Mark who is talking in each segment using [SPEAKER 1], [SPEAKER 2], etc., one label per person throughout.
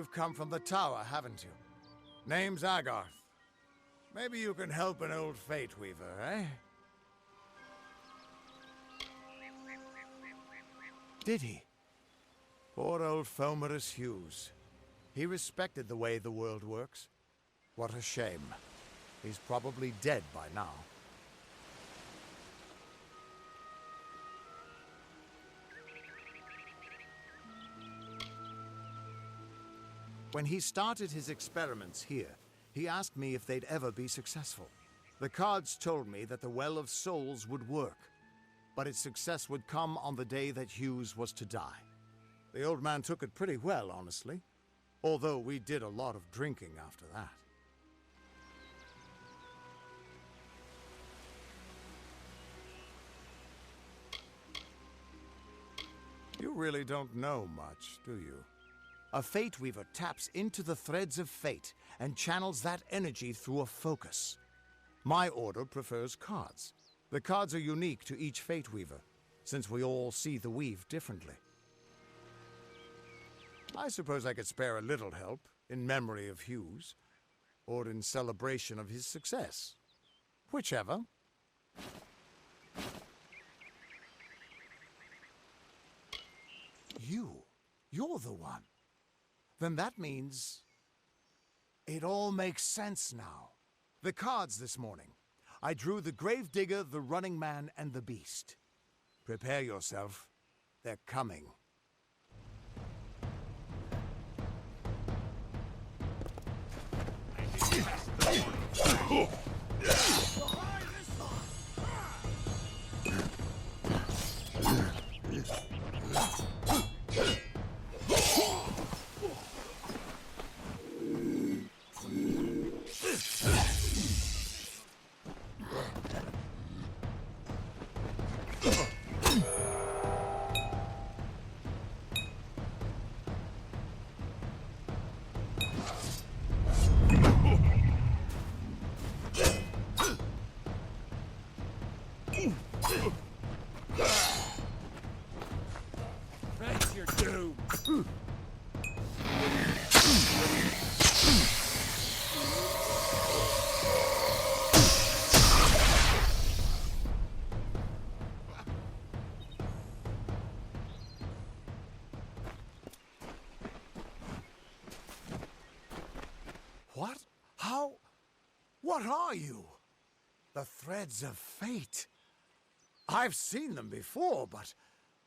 [SPEAKER 1] You've come from the tower, haven't you? Name's Agarth. Maybe you can help an old Fate Weaver, eh? Did he? Poor old Fomerus Hughes. He respected the way the world works. What a shame. He's probably dead by now. When he started his experiments here, he asked me if they'd ever be successful. The cards told me that the Well of Souls would work, but its success would come on the day that Hughes was to die. The old man took it pretty well, honestly, although we did a lot of drinking after that. You really don't know much, do you? A Fate Weaver taps into the threads of fate and channels that energy through a focus. My order prefers cards. The cards are unique to each Fate Weaver, since we all see the weave differently. I suppose I could spare a little help in memory of Hughes, or in celebration of his success. Whichever. You're the one. Then that means it all makes sense now. The cards this morning. I drew the Gravedigger, the Running Man, and the Beast. Prepare yourself. They're coming. Face your doom. What? How? What are you? The threads of fate. I've seen them before, but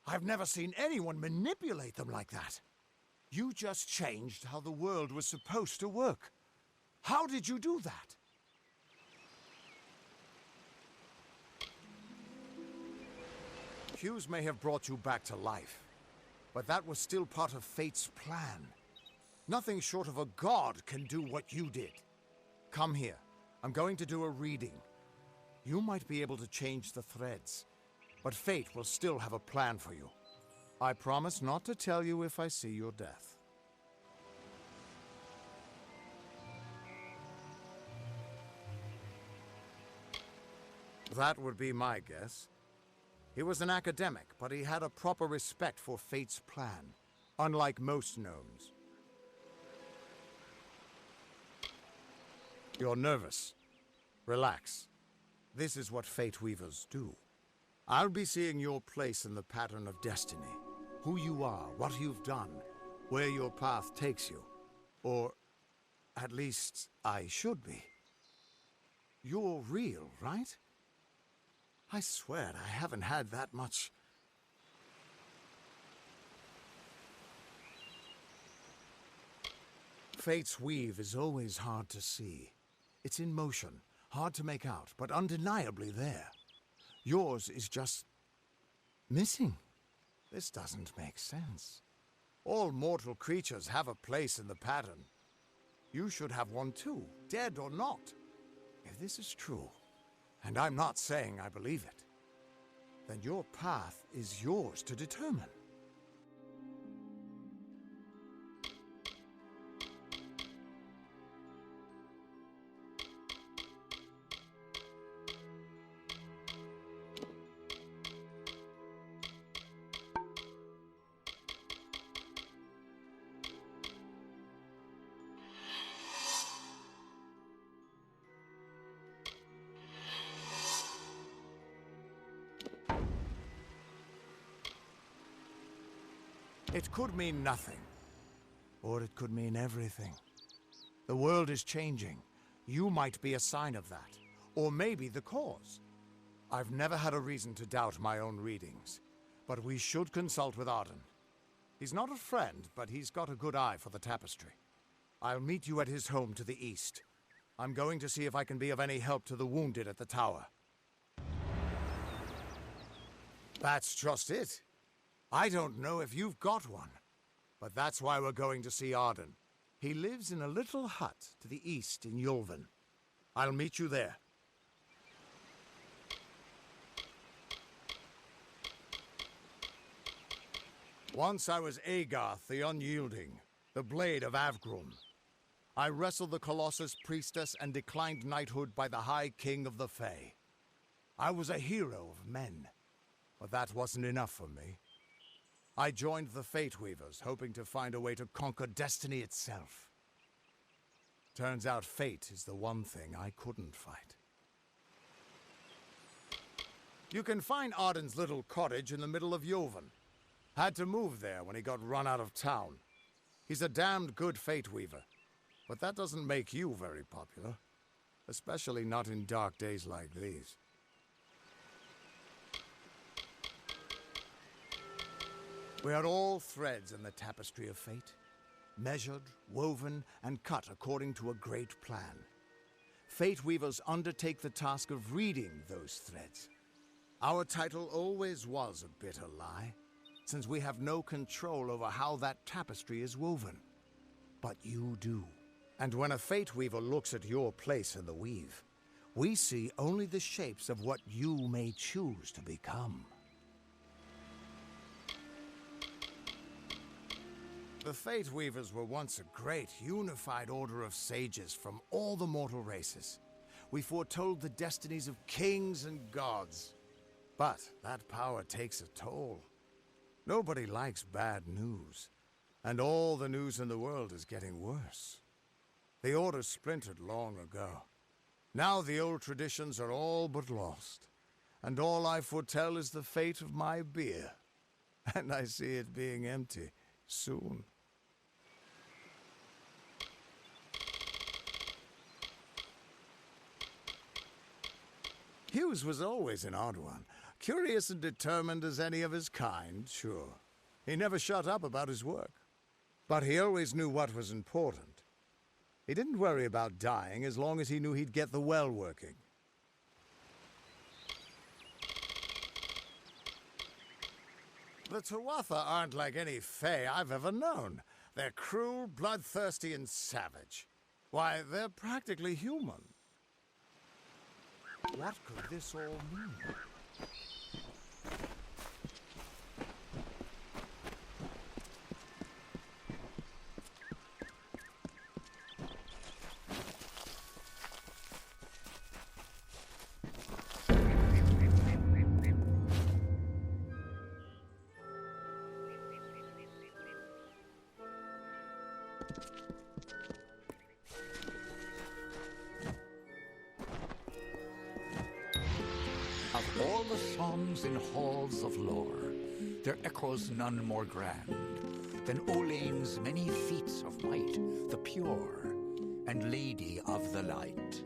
[SPEAKER 1] I've never seen anyone manipulate them like that. You just changed how the world was supposed to work. How did you do that? Hughes may have brought you back to life, but that was still part of fate's plan. Nothing short of a god can do what you did. Come here. I'm going to do a reading. You might be able to change the threads, but fate will still have a plan for you. I promise not to tell you if I see your death. That would be my guess. He was an academic, but he had a proper respect for fate's plan, unlike most gnomes. You're nervous. Relax. This is what Fate Weavers do. I'll be seeing your place in the pattern of destiny. Who you are, what you've done, where your path takes you. Or, at least, I should be. You're real, right? I swear I haven't had that much. Fate's weave is always hard to see. It's in motion, hard to make out, but undeniably there. Yours is just missing. This doesn't make sense. All mortal creatures have a place in the pattern. You should have one too, dead or not. If this is true, and I'm not saying I believe it, then your path is yours to determine. It could mean nothing, or it could mean everything. The world is changing. You might be a sign of that, or maybe the cause. I've never had a reason to doubt my own readings, but we should consult with Arden. He's not a friend, but he's got a good eye for the tapestry. I'll meet you at his home to the east. I'm going to see if I can be of any help to the wounded at the tower. That's just it. I don't know if you've got one, but that's why we're going to see Arden. He lives in a little hut to the east in Yulven. I'll meet you there. Once I was Agarth the Unyielding, the Blade of Avgrum. I wrestled the Colossus priestess and declined knighthood by the High King of the Fae. I was a hero of men, but that wasn't enough for me. I joined the Fate Weavers, hoping to find a way to conquer destiny itself. Turns out fate is the one thing I couldn't fight. You can find Arden's little cottage in the middle of Yulven. Had to move there when he got run out of town. He's a damned good Fate Weaver, but that doesn't make you very popular. Especially not in dark days like these. We are all threads in the tapestry of fate, measured, woven, and cut according to a great plan. Fate Weavers undertake the task of reading those threads. Our title always was a bitter lie, since we have no control over how that tapestry is woven. But you do. And when a Fate Weaver looks at your place in the weave, we see only the shapes of what you may choose to become. The Fate Weavers were once a great, unified order of sages from all the mortal races. We foretold the destinies of kings and gods. But that power takes a toll. Nobody likes bad news, and all the news in the world is getting worse. The Order splintered long ago. Now the old traditions are all but lost, and all I foretell is the fate of my beer. And I see it being empty soon. Hughes was always an odd one. Curious and determined as any of his kind, sure. He never shut up about his work. But he always knew what was important. He didn't worry about dying as long as he knew he'd get the well working. The Tuatha aren't like any Fae I've ever known. They're cruel, bloodthirsty, and savage. Why, they're practically human. What could this all mean?
[SPEAKER 2] Of all the songs in halls of lore, there echoes none more grand than Olain's many feats of might, the pure and lady of the light.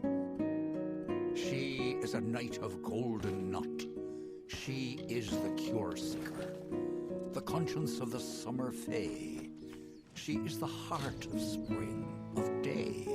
[SPEAKER 2] She is a knight of golden knot. She is the cure seeker, the conscience of the summer fae. She is the heart of spring, of day.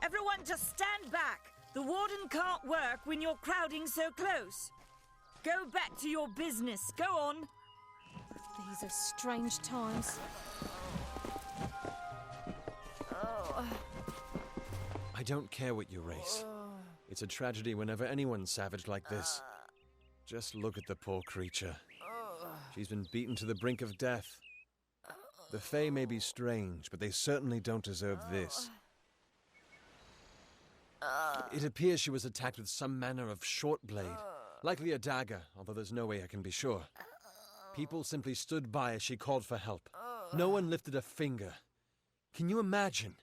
[SPEAKER 3] Everyone just stand back. The warden can't work when you're crowding so close. Go back to your business. Go on.
[SPEAKER 4] These are strange times.
[SPEAKER 5] I don't care what you race. It's a tragedy whenever anyone's savage like this. Just look at the poor creature. She's been beaten to the brink of death. The Fae may be strange, but they certainly don't deserve this. It appears she was attacked with some manner of short blade, likely a dagger, although there's no way I can be sure. People simply stood by as she called for help. No one lifted a finger. Can you imagine?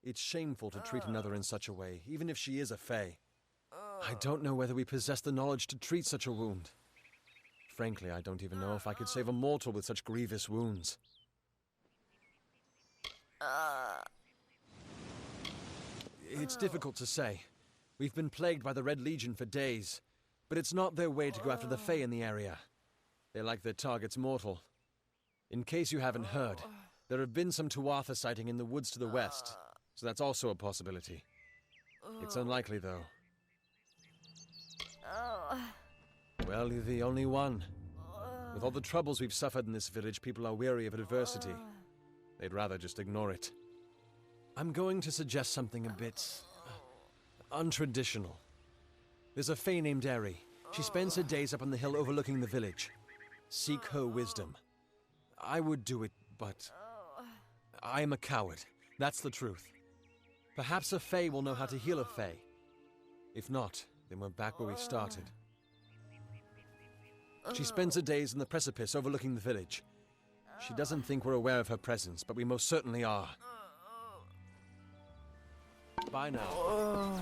[SPEAKER 5] It's shameful to treat another in such a way, even if she is a Fae. I don't know whether we possess the knowledge to treat such a wound. Frankly, I don't even know if I could save a mortal with such grievous wounds. It's difficult to say. We've been plagued by the Red Legion for days, but it's not their way to go after the Fae in the area. They like their targets mortal. In case you haven't heard, there have been some Tuatha sighting in the woods to the west, so that's also a possibility. It's unlikely, though. Well, you're the only one. With all the troubles we've suffered in this village, people are weary of adversity. They'd rather just ignore it. I'm going to suggest something a bit untraditional. There's a Fae named Eri. She spends her days up on the hill overlooking the village. Seek her wisdom. I would do it, but I am a coward. That's the truth. Perhaps a Fae will know how to heal a Fae. If not, then we're back where we started. She spends her days in the precipice overlooking the village. She doesn't think we're aware of her presence, but we most certainly are. Bye now.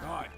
[SPEAKER 2] Right.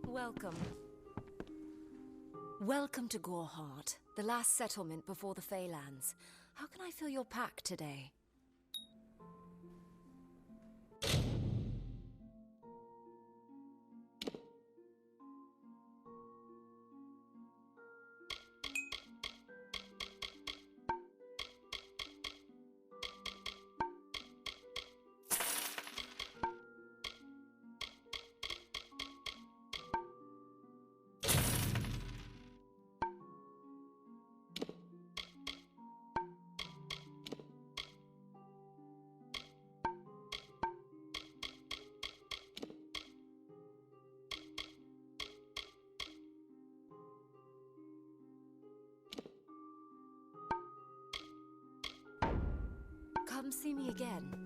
[SPEAKER 4] Welcome. Welcome to Goreheart, the last settlement before the Feylands. How can I fill your pack today? Come see me again.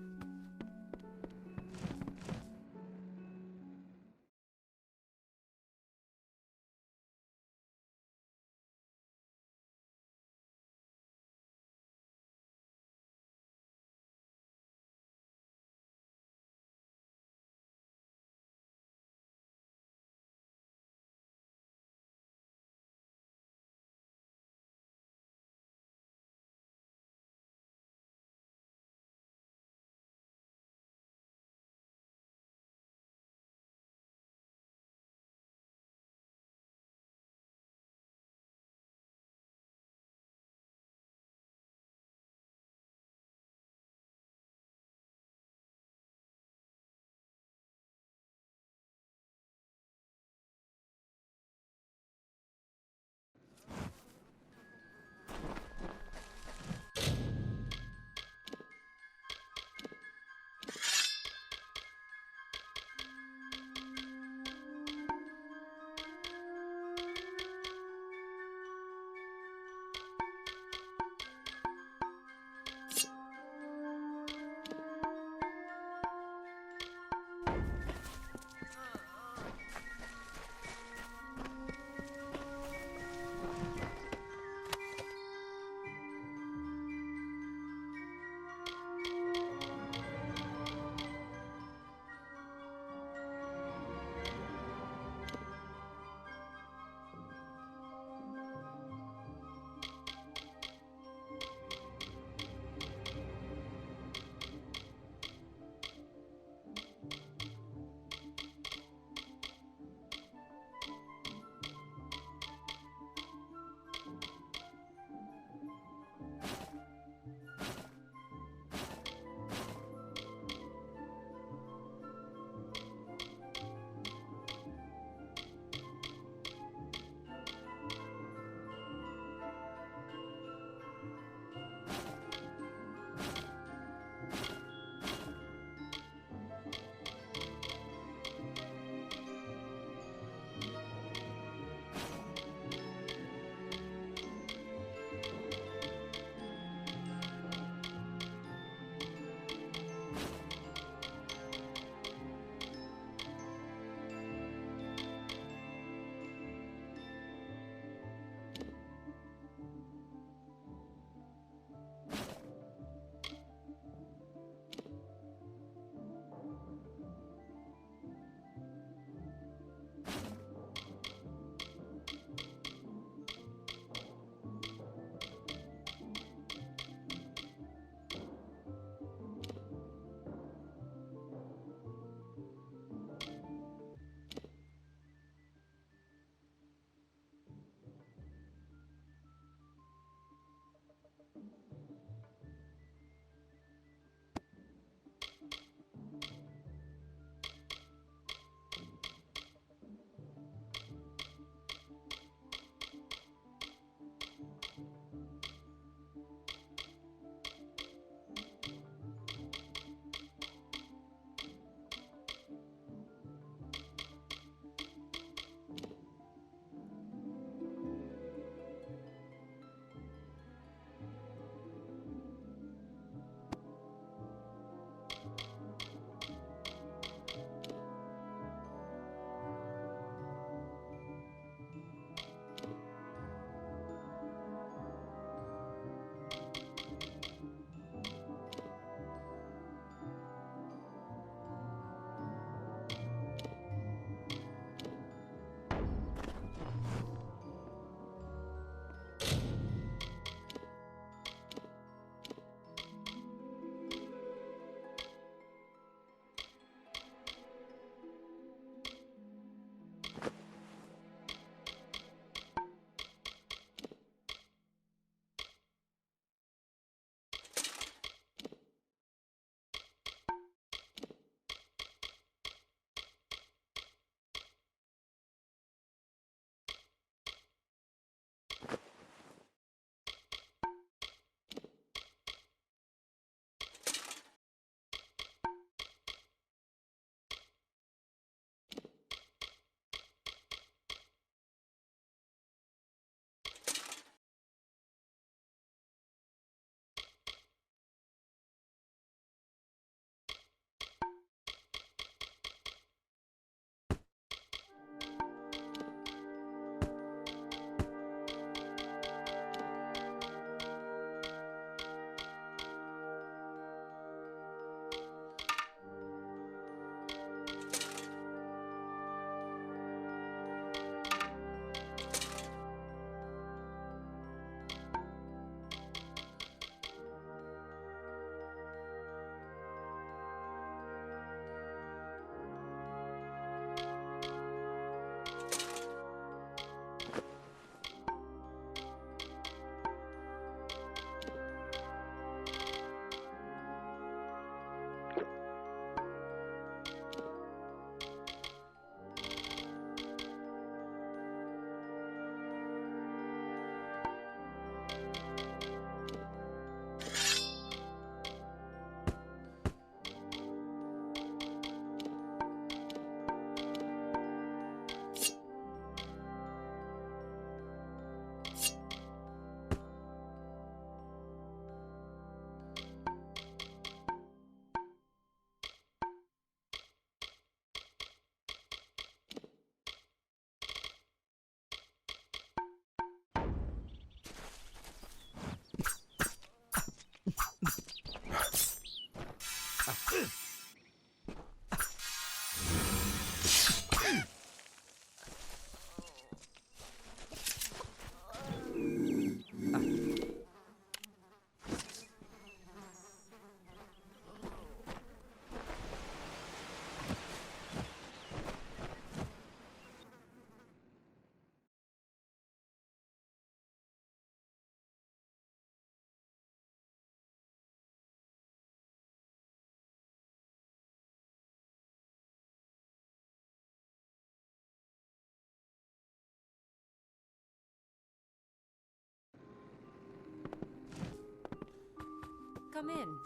[SPEAKER 4] Come in.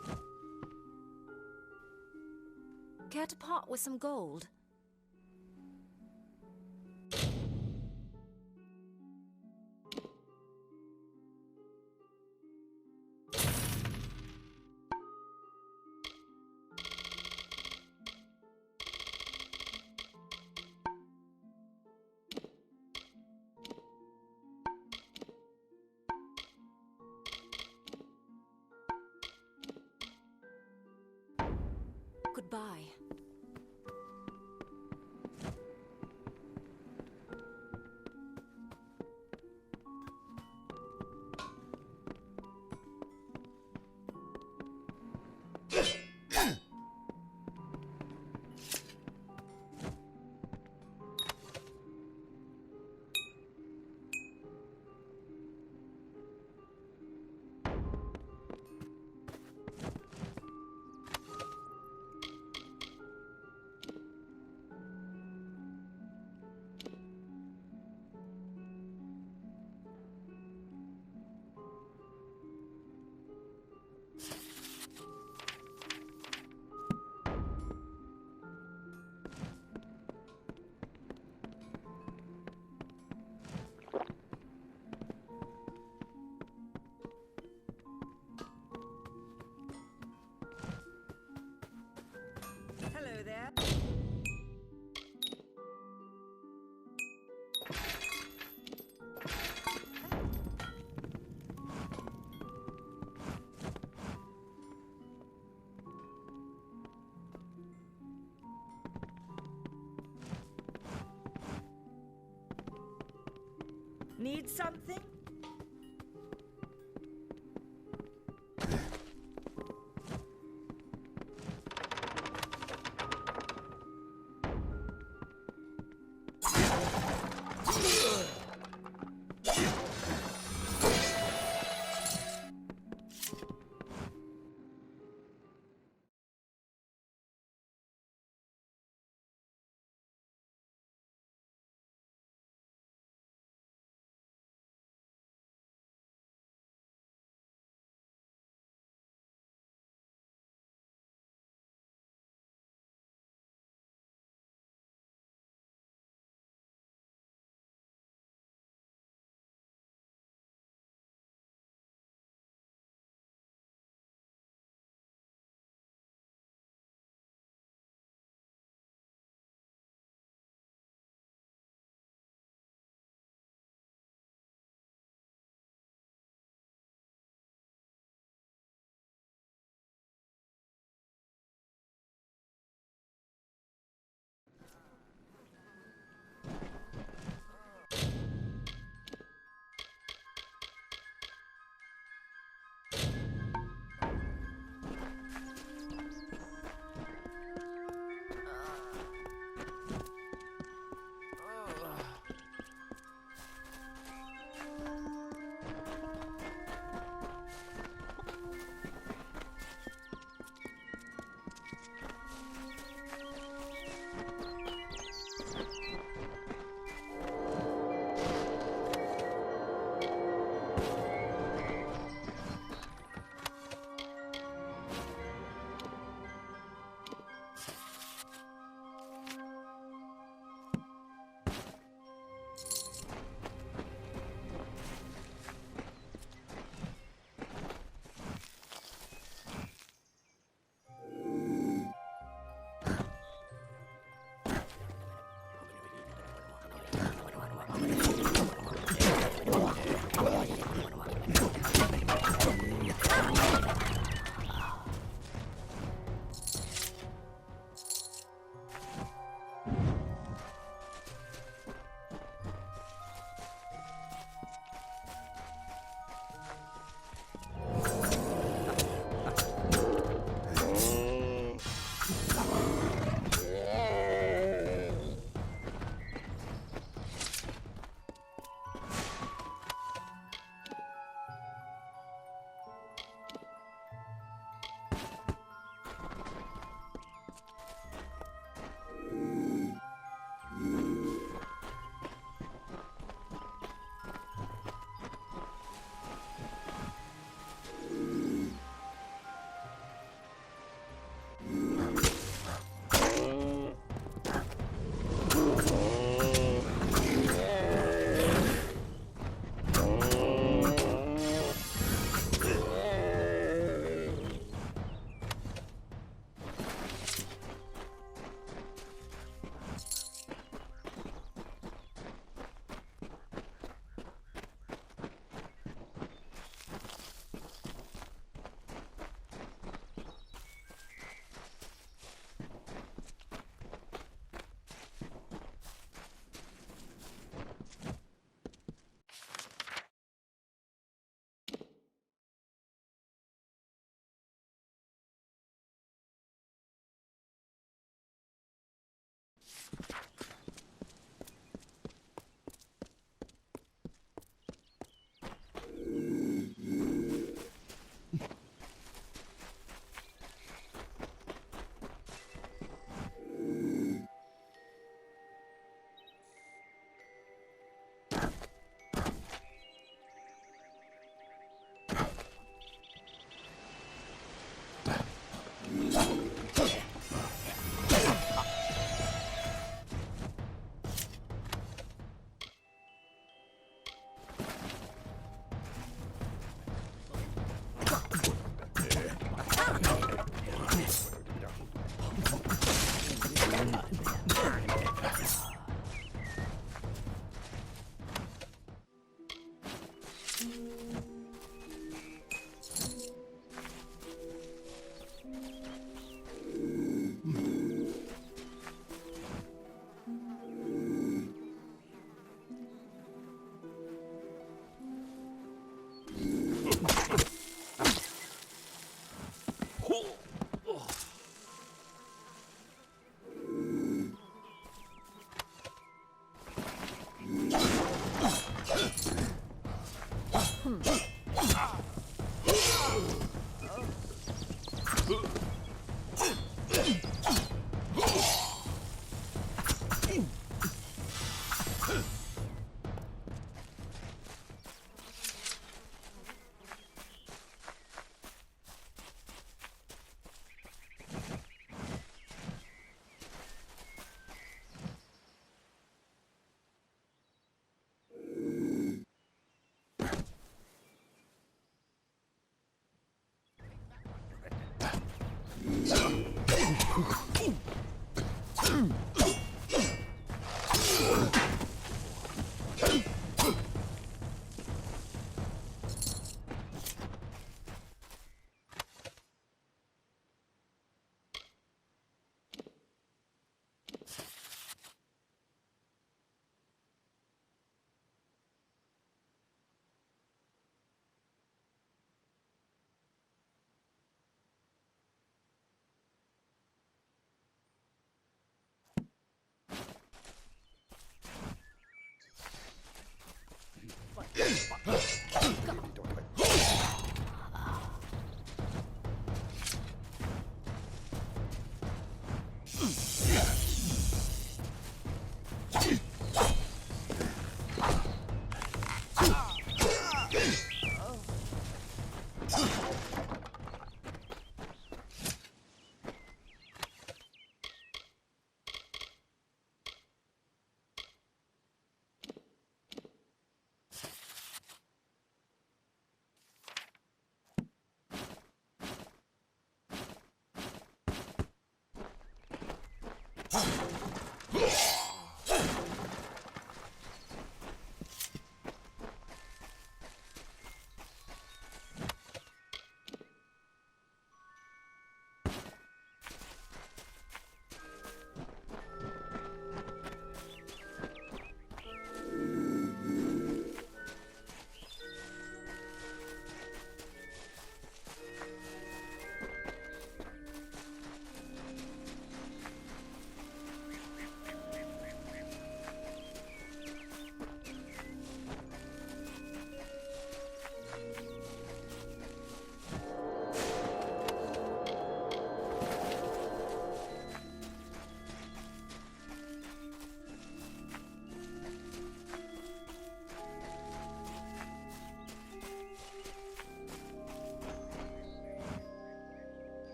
[SPEAKER 4] Care to part with some gold? Goodbye.
[SPEAKER 3] Hello there. Need something?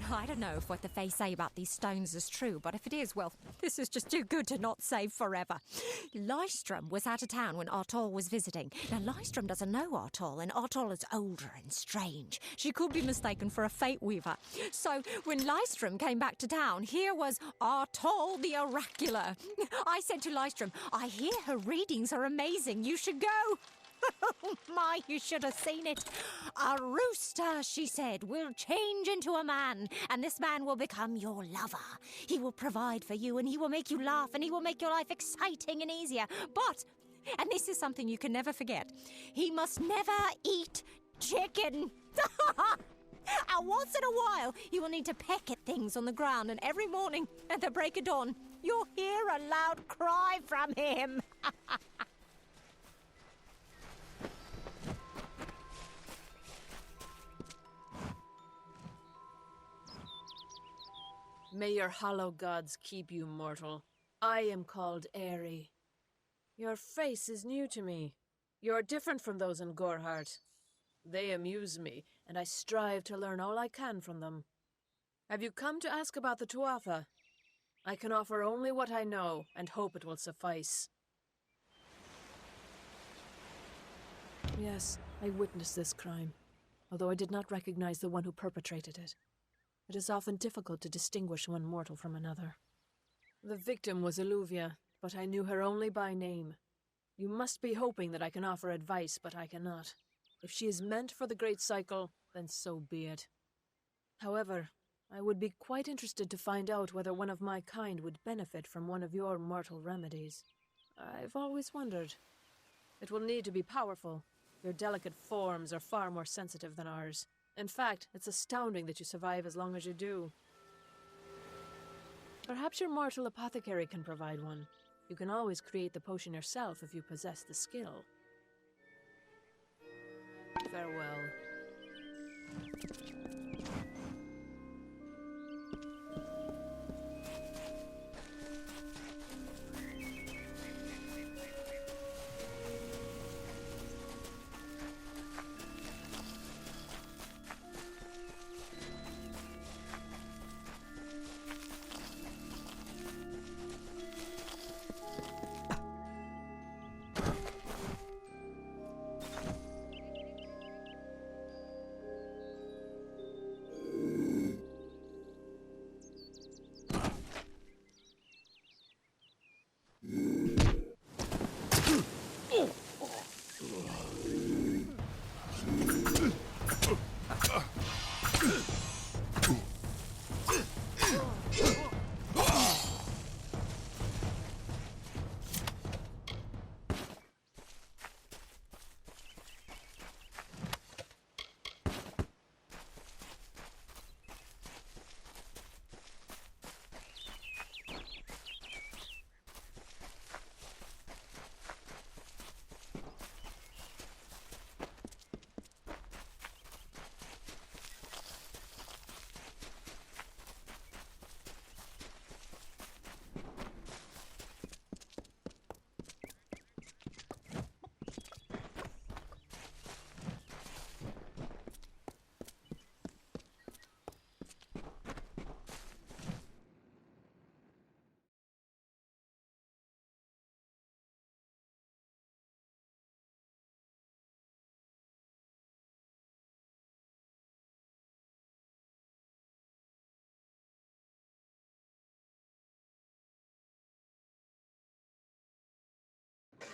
[SPEAKER 6] I don't know if what the Fae say about these stones is true, but if it is, well, this is just too good to not save forever. Lystrom was out of town when Artol was visiting. Now, Lystrom doesn't know Artol, and Artol is older and strange. She could be mistaken for a Fate Weaver. So, when Lystrom came back to town, here was Artol the Oracular. I said to Lystrom, I hear her readings are amazing. You should go. Oh my, you should have seen it. A rooster, she said, will change into a man, and this man will become your lover. He will provide for you, and he will make you laugh, and he will make your life exciting and easier. But, and this is something you can never forget, he must never eat chicken. And once in a while, he will need to peck at things on the ground, and every morning at the break of dawn, you'll hear a loud cry from him.
[SPEAKER 7] May your hollow gods keep you mortal. I am called Aerie. Your face is new to me. You're different from those in Gorhart. They amuse me, and I strive to learn all I can from them. Have you come to ask about the Tuatha? I can offer only what I know, and hope it will suffice. Yes, I witnessed this crime, although I did not recognize the one who perpetrated it. It is often difficult to distinguish one mortal from another. The victim was Illuvia, but I knew her only by name. You must be hoping that I can offer advice, but I cannot. If she is meant for the Great Cycle, then so be it. However, I would be quite interested to find out whether one of my kind would benefit from one of your mortal remedies. I've always wondered. It will need to be powerful. Your delicate forms are far more sensitive than ours. In fact, it's astounding that you survive as long as you do. Perhaps your mortal apothecary can provide one. You can always create the potion yourself if you possess the skill. Farewell.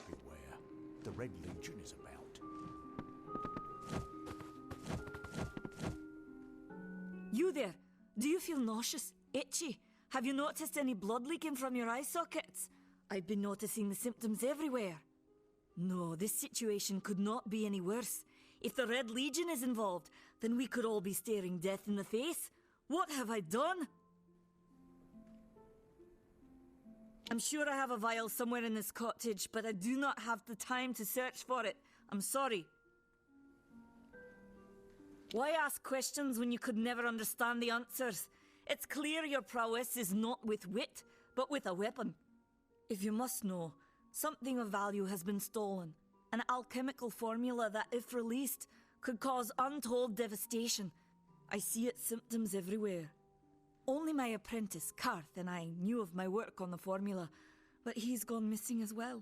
[SPEAKER 2] Beware, the Red Legion is about.
[SPEAKER 3] You there! Do you feel nauseous? Itchy? Have you noticed any blood leaking from your eye sockets? I've been noticing the symptoms everywhere. No, this situation could not be any worse. If the Red Legion is involved, then we could all be staring death in the face. What have I done? I'm sure I have a vial somewhere in this cottage, but I do not have the time to search for it. I'm sorry. Why ask questions when you could never understand the answers? It's clear your prowess is not with wit, but with a weapon. If you must know, something of value has been stolen. An alchemical formula that, if released, could cause untold devastation. I see its symptoms everywhere. Only my apprentice, Karth, and I knew of my work on the formula, but he's gone missing as well.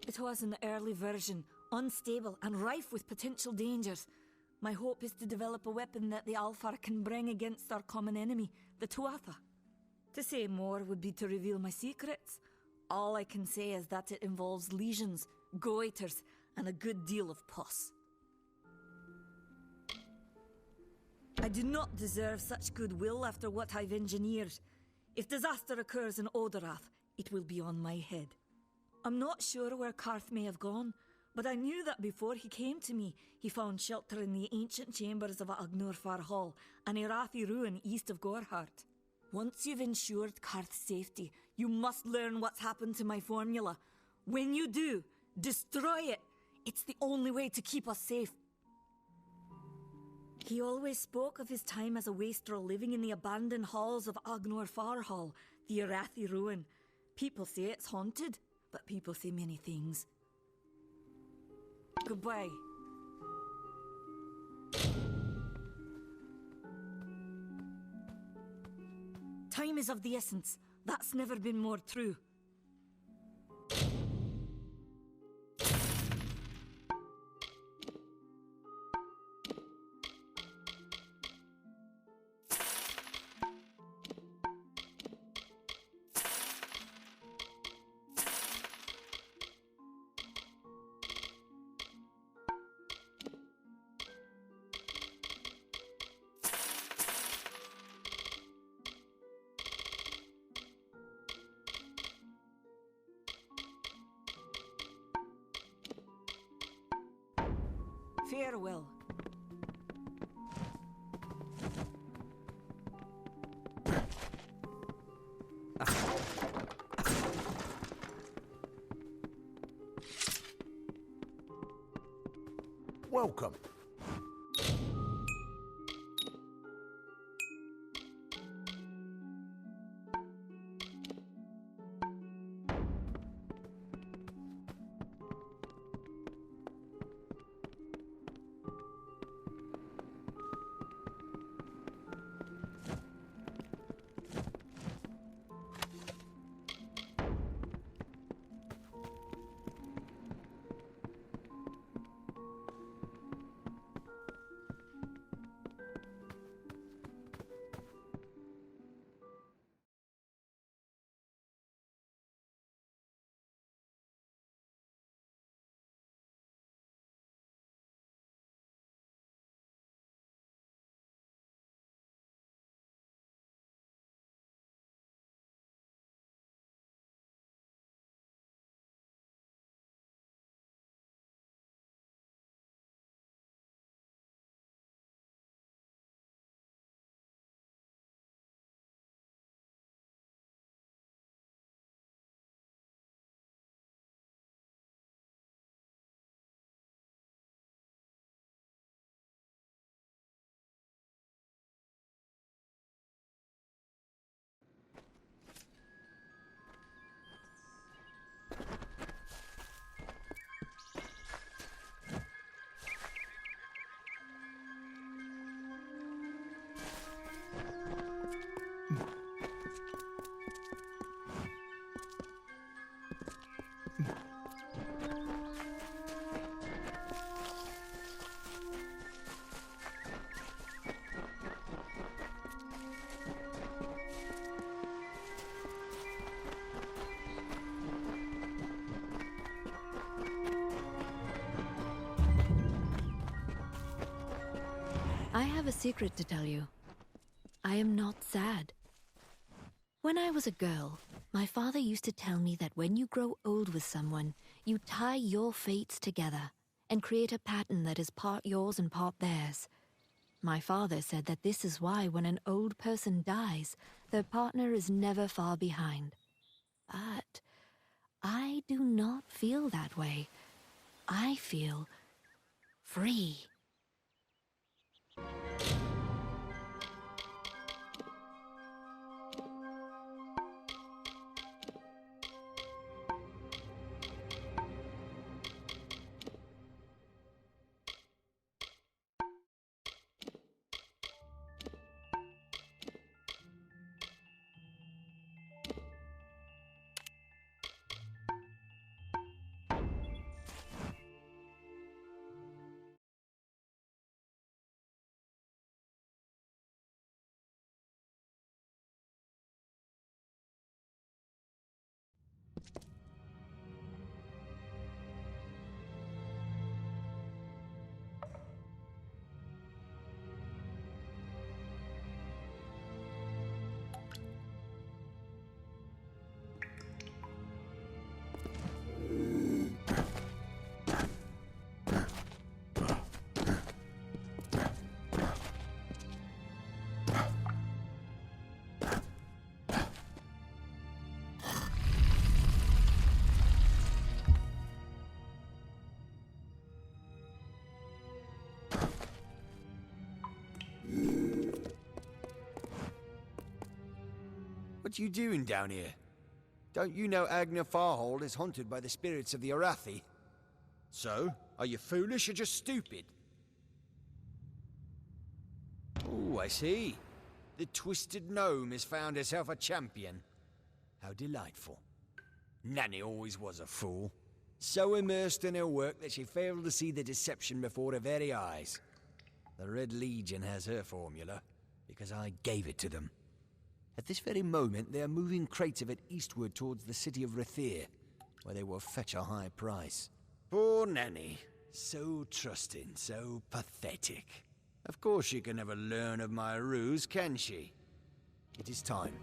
[SPEAKER 3] It was an early version, unstable and rife with potential dangers. My hope is to develop a weapon that the Alfar can bring against our common enemy, the Tuatha. To say more would be to reveal my secrets. All I can say is that it involves lesions, goiters, and a good deal of pus. I do not deserve such goodwill after what I've engineered. If disaster occurs in Odorath, it will be on my head. I'm not sure where Karth may have gone, but I knew that before he came to me, he found shelter in the ancient chambers of Agnurfar Hall, an Irathi ruin east of Gorhart. Once you've ensured Karth's safety, you must learn what's happened to my formula. When you do, destroy it. It's the only way to keep us safe. He always spoke of his time as a wastrel living in the abandoned halls of Agnurfar Hall, the Irathi ruin. People say it's haunted, but people say many things. Goodbye. Time is of the essence. That's never been more true. Farewell.
[SPEAKER 1] Welcome.
[SPEAKER 8] I have a secret to tell you. I am not sad. When I was a girl, my father used to tell me that when you grow old with someone, you tie your fates together and create a pattern that is part yours and part theirs. My father said that this is why when an old person dies, their partner is never far behind. But I do not feel that way. I feel free.
[SPEAKER 9] What you doing down here? Don't you know Agna Farhold is haunted by the spirits of the Arathi? So, are you foolish or just stupid? Oh, I see. The Twisted Gnome has found herself a champion. How delightful. Nanny always was a fool. So immersed in her work that she failed to see the deception before her very eyes. The Red Legion has her formula, because I gave it to them. At this very moment, they are moving crates of it eastward towards the city of Rész, where they will fetch a high price. Poor Nanny. So trusting, so pathetic. Of course she can never learn of my ruse, can she? It is time.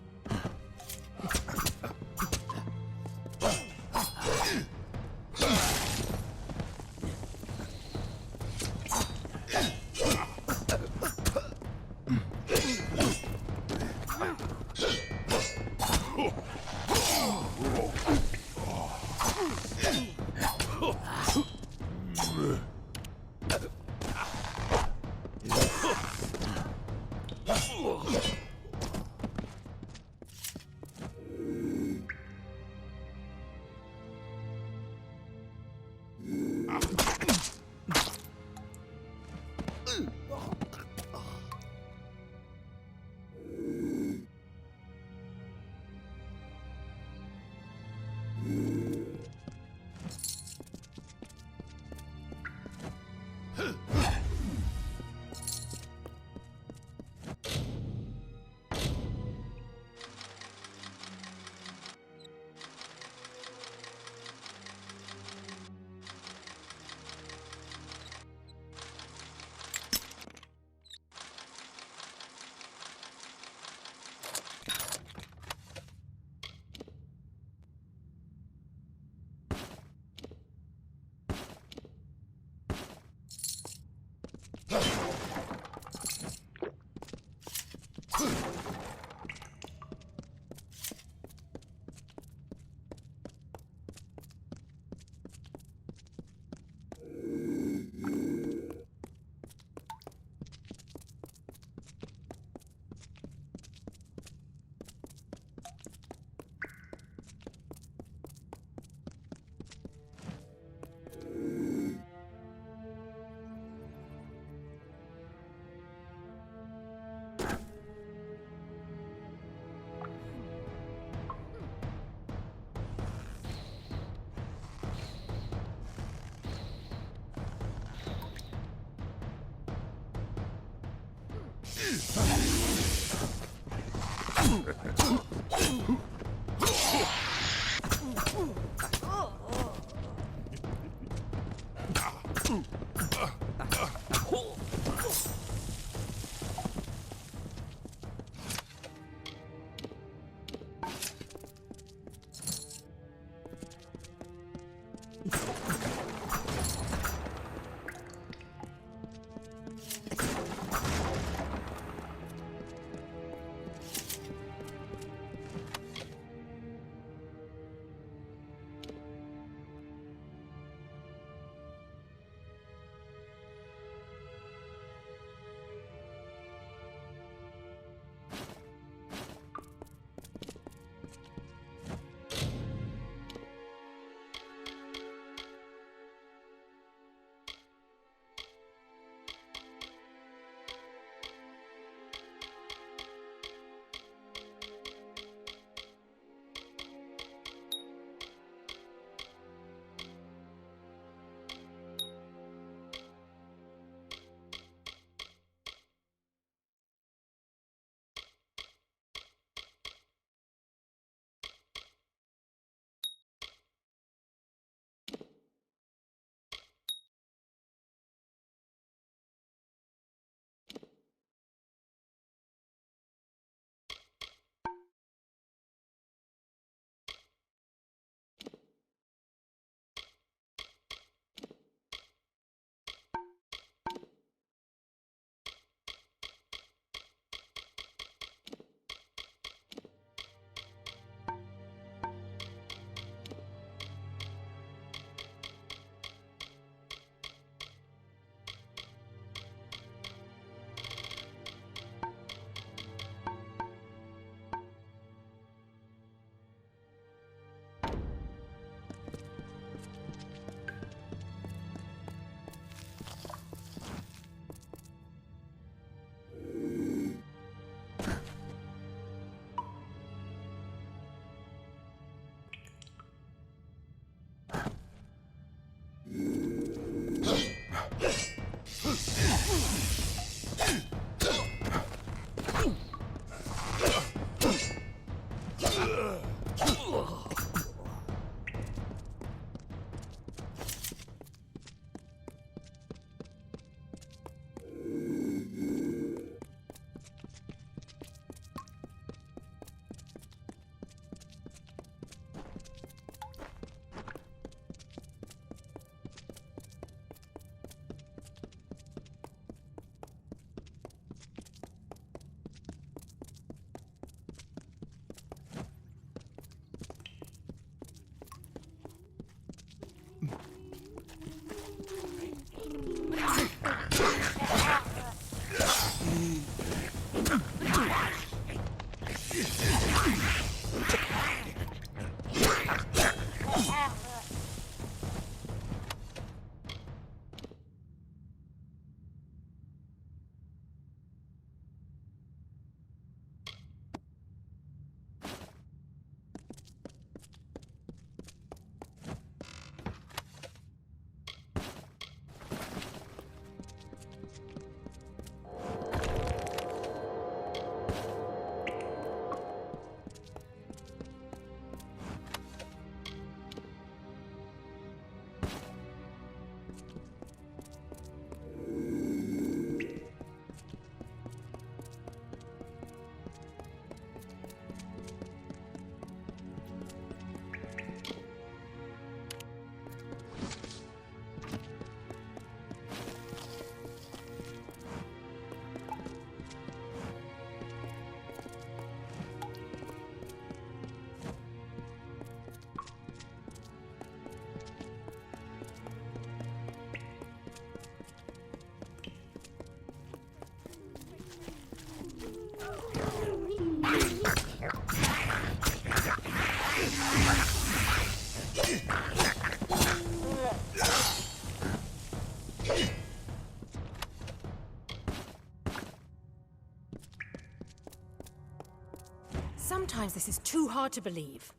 [SPEAKER 10] Sometimes this is too hard to believe.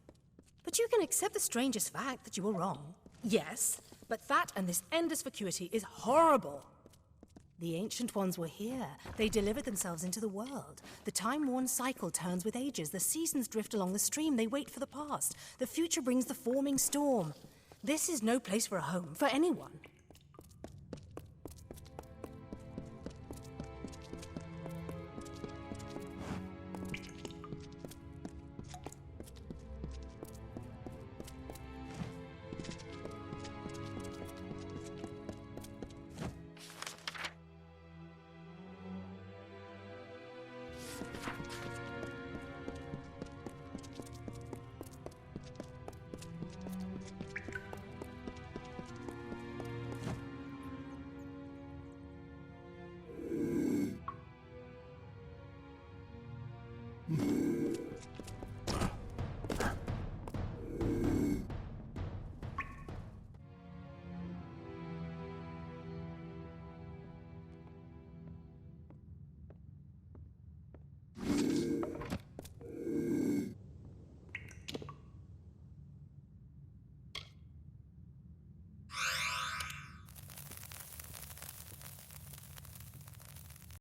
[SPEAKER 10] But you can accept the strangest fact that you were wrong. Yes, but that and this endless vacuity is horrible. The Ancient Ones were here. They delivered themselves into the world. The time-worn cycle turns with ages. The seasons drift along the stream. They wait for the past. The future brings the forming storm. This is no place for a home, for anyone.